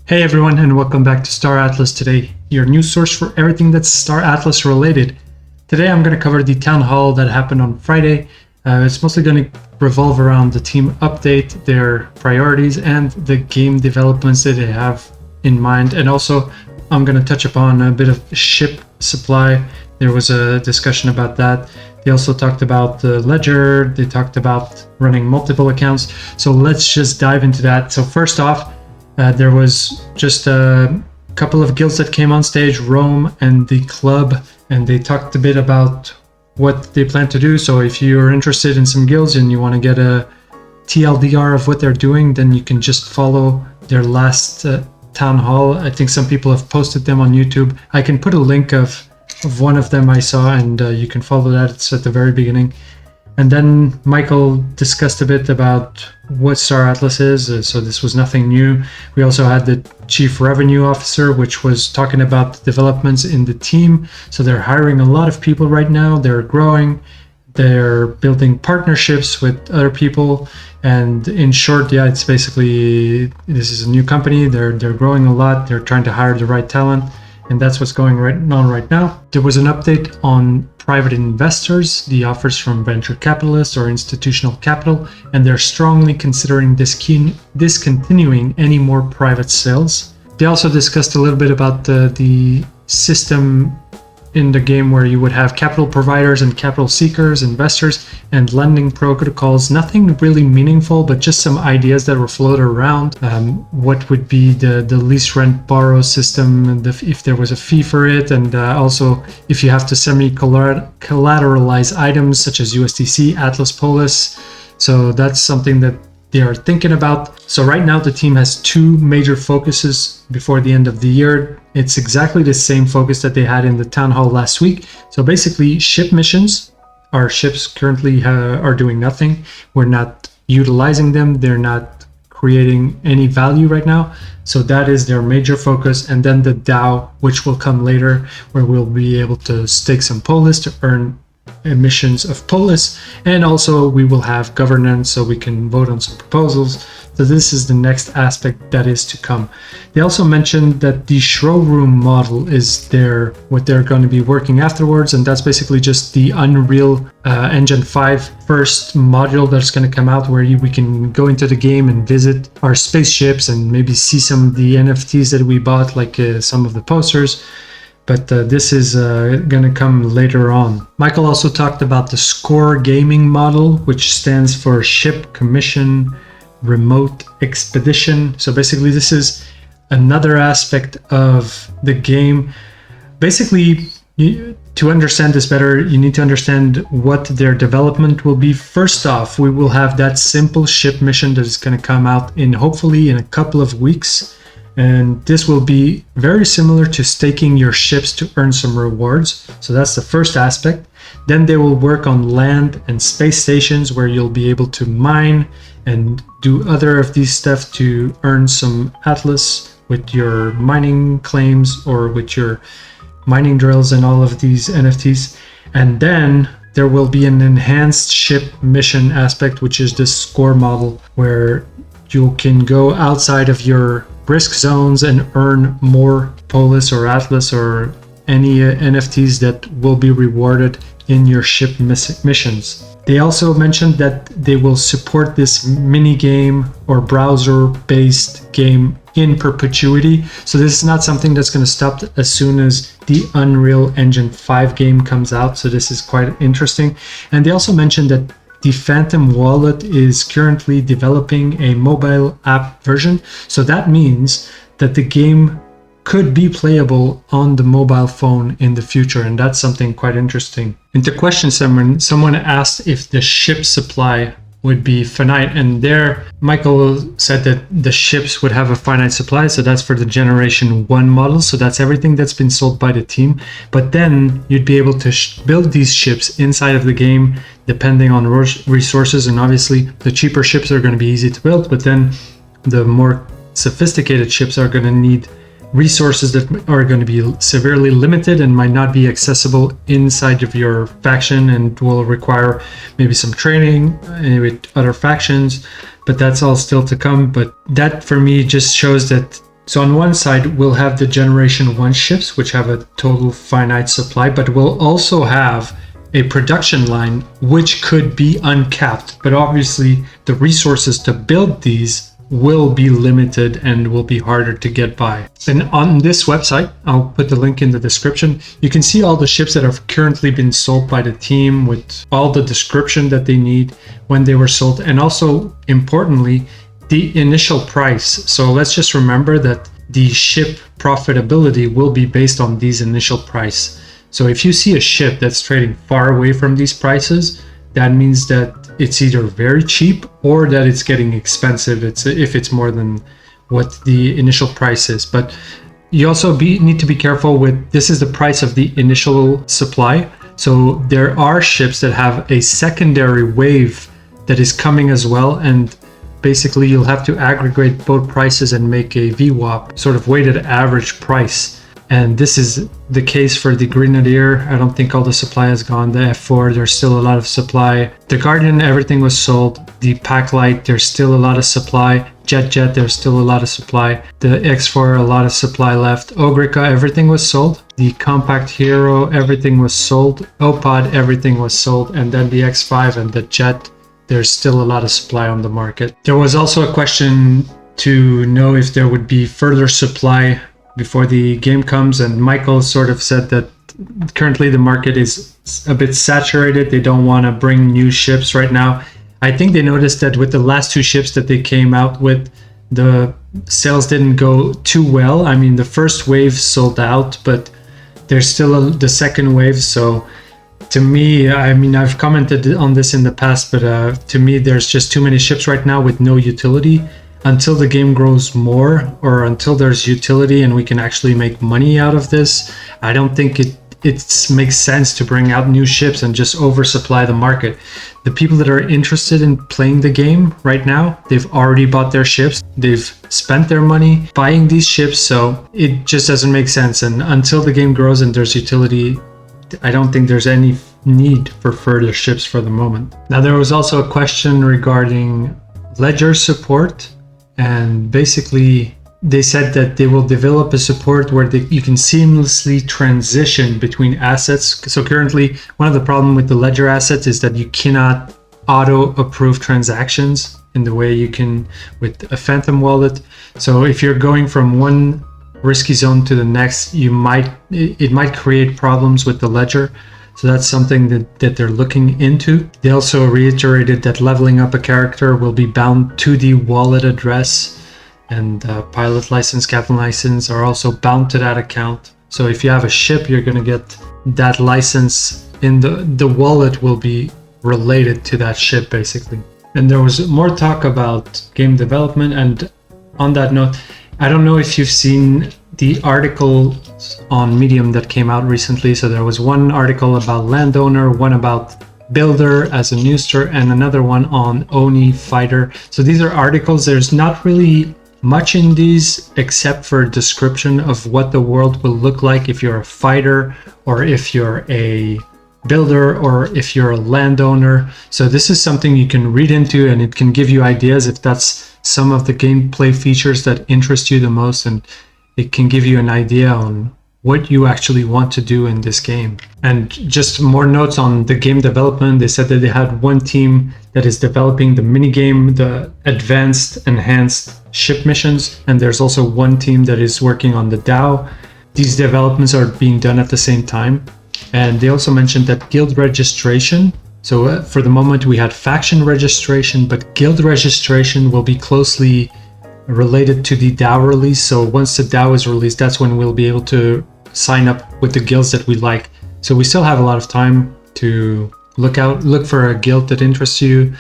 Hey everyone, and welcome back to Star Atlas Today, your news source for everything that's Star Atlas related. Today I'm going to cover the town hall that happened on Friday. It's mostly going to revolve around the team update, their priorities, and the game developments that they have in mind. And also, I'm going to touch upon a bit of ship supply. There was a discussion about that. They also talked about the ledger. They talked about running multiple accounts. So let's just dive into that. So first off, there was just a couple of guilds that came on stage, Rome and the club, and they talked a bit about what they plan to do. So if you're interested in some guilds and you want to get a TLDR of what they're doing, then you can just follow their last town hall. I think some people have posted them on YouTube. I can put a link of one of them I saw, and you can follow that. It's at the very beginning. And then Michael discussed a bit about what Star Atlas is, so this was nothing new. We also had the Chief Revenue Officer, which was talking about developments in the team. So they're hiring a lot of people right now, they're growing, they're building partnerships with other people, and in short, yeah, it's basically, this is a new company, they're growing a lot, they're trying to hire the right talent, and that's what's going on right now. There was an update on private investors, the offers from venture capitalists or institutional capital, and they're strongly considering discontinuing any more private sales. They also discussed a little bit about the system in the game where you would have capital providers and capital seekers, investors, and lending protocols. Nothing really meaningful, but just some ideas that were floated around. What would be the lease rent borrow system, and if there was a fee for it, and also if you have to semi-collateralize items such as USDC, Atlas Polis. So that's something that they are thinking about. So right now the team has two major focuses before the end of the year. It's exactly the same focus that they had in the town hall last week. So basically, ship missions. Our ships currently are doing nothing. We're not utilizing them. They're not creating any value right now. So that is their major focus. And then the DAO, which will come later, where we'll be able to stake some polis to earn emissions of polis, and also we will have governance so we can vote on some proposals. So this is the next aspect that is to come. They also mentioned that the showroom model is what they're going to be working afterwards, and that's basically just the Unreal Engine 5 first module that's going to come out, where we can go into the game and visit our spaceships and maybe see some of the NFTs that we bought, like some of the posters. But this is going to come later on. Michael also talked about the SCORE gaming model, which stands for Ship Commission Remote Expedition. So basically, this is another aspect of the game. Basically, to understand this better, you need to understand what their development will be. First off, we will have that simple ship mission that is going to come out hopefully in a couple of weeks. And this will be very similar to staking your ships to earn some rewards. So that's the first aspect. Then they will work on land and space stations, where you'll be able to mine and do other of these stuff to earn some Atlas with your mining claims or with your mining drills and all of these NFTs. And then there will be an enhanced ship mission aspect, which is this SCORE model, where you can go outside of your risk zones and earn more polis or Atlas or any NFTs that will be rewarded in your ship missions. They also mentioned that they will support this mini game or browser-based game in perpetuity. So this is not something that's going to stop as soon as the Unreal Engine 5 game comes out. So this is quite interesting. And they also mentioned that the Phantom Wallet is currently developing a mobile app version. So that means that the game could be playable on the mobile phone in the future, and that's something quite interesting. And to question someone asked if the ship supply would be finite, and there Michael said that the ships would have a finite supply, so that's for the generation 1 model, so that's everything that's been sold by the team. But then you'd be able to build these ships inside of the game depending on resources, and obviously the cheaper ships are going to be easy to build, but then the more sophisticated ships are going to need resources that are going to be severely limited and might not be accessible inside of your faction, and will require maybe some training with other factions, but that's all still to come. But that for me just shows that So on one side, we'll have the Generation 1 ships, which have a total finite supply, but we'll also have a production line, which could be uncapped. But obviously, the resources to build these will be limited and will be harder to get by. And on this website, I'll put the link in the description, you can see all the ships that have currently been sold by the team with all the description that they need when they were sold, and also importantly, the initial price. So let's just remember that the ship profitability will be based on these initial price. So if you see a ship that's trading far away from these prices, that means that it's either very cheap or that it's getting expensive if it's more than what the initial price is. But you also need to be careful with, this is the price of the initial supply. So there are ships that have a secondary wave that is coming as well, and basically you'll have to aggregate both prices and make a VWAP, sort of weighted average price. And this is the case for the Grenadier. I don't think all the supply has gone. The F4, there's still a lot of supply. The Guardian, everything was sold. The Packlight, there's still a lot of supply. Jet, there's still a lot of supply. The X4, a lot of supply left. Ogrica, everything was sold. The Compact Hero, everything was sold. Opod, everything was sold. And then the X5 and the Jet, there's still a lot of supply on the market. There was also a question to know if there would be further supply before the game comes, and Michael sort of said that currently the market is a bit saturated. They don't want to bring new ships right now. I think they noticed that with the last two ships that they came out with, the sales didn't go too well. I mean, the first wave sold out, but there's still the second wave. So to me, I mean, I've commented on this in the past, but to me, there's just too many ships right now with no utility. Until the game grows more, or until there's utility and we can actually make money out of this, I don't think it makes sense to bring out new ships and just oversupply the market. The people that are interested in playing the game right now, they've already bought their ships. They've spent their money buying these ships, so it just doesn't make sense. And until the game grows and there's utility, I don't think there's any need for further ships for the moment. Now, there was also a question regarding ledger support. And basically, they said that they will develop a support where you can seamlessly transition between assets. So currently, one of the problems with the ledger assets is that you cannot auto-approve transactions in the way you can with a Phantom wallet. So if you're going from one risky zone to the next, it might create problems with the ledger. So that's something that they're looking into. They also reiterated that leveling up a character will be bound to the wallet address, and pilot license, captain license are also bound to that account. So if you have a ship, you're going to get that license in the wallet will be related to that ship, basically. And there was more talk about game development. And on that note, I don't know if you've seen the article on Medium that came out recently. So there was one article about landowner, one about builder as a newster, and another one on Oni fighter. So these are articles. There's not really much in these except for description of what the world will look like if you're a fighter, or if you're a builder, or if you're a landowner. So this is something you can read into, and it can give you ideas if that's some of the gameplay features that interest you the most, and it can give you an idea on what you actually want to do in this game. And just more notes on the game development. They said that they had one team that is developing the minigame, the advanced, enhanced ship missions, and there's also one team that is working on the DAO. These developments are being done at the same time. And they also mentioned that guild registration. So for the moment we had faction registration, but guild registration will be closely related to the DAO release. So once the DAO is released, that's when we'll be able to sign up with the guilds that we like. So we still have a lot of time to look for a guild that interests you.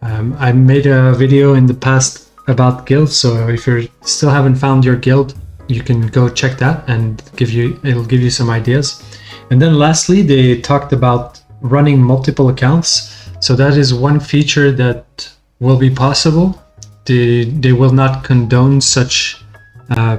I made a video in the past about guilds, so if you still haven't found your guild, you can go check that and it'll give you some ideas. And then lastly, they talked about running multiple accounts. So that is one feature that will be possible. They will not condone such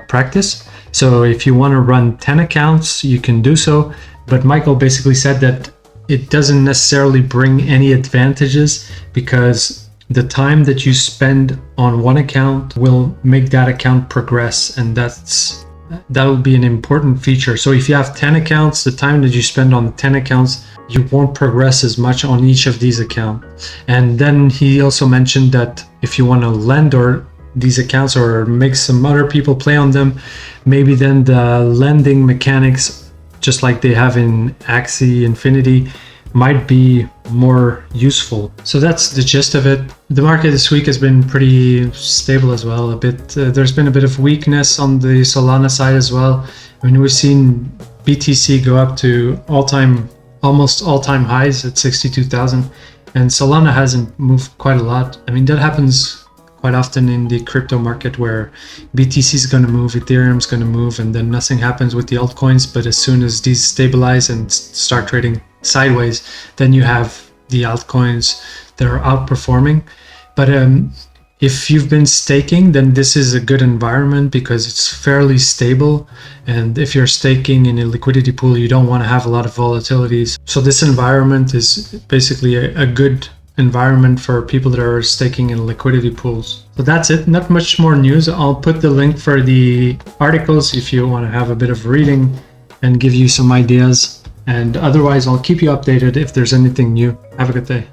practice. So if you want to run 10 accounts, you can do so. But Michael basically said that it doesn't necessarily bring any advantages, because the time that you spend on one account will make that account progress, and that will be an important feature. So if you have 10 accounts, the time that you spend on the 10 accounts, you won't progress as much on each of these accounts. And then he also mentioned that if you want to lend or these accounts or make some other people play on them, maybe then the lending mechanics, just like they have in Axie Infinity, might be more useful. So that's the gist of it. The market this week has been pretty stable as well. There's been a bit of weakness on the Solana side as well. I mean, we've seen BTC go up to almost all-time highs at 62,000, and Solana hasn't moved quite a lot. I mean, that happens quite often in the crypto market where BTC is going to move, Ethereum is going to move, and then nothing happens with the altcoins. But as soon as these stabilize and start trading sideways, then you have the altcoins that are outperforming. But if you've been staking, then this is a good environment because it's fairly stable. And if you're staking in a liquidity pool, you don't want to have a lot of volatilities. So this environment is basically a good environment for people that are staking in liquidity pools. So that's it. Not much more news. I'll put the link for the articles if you want to have a bit of reading and give you some ideas. And otherwise, I'll keep you updated if there's anything new. Have a good day.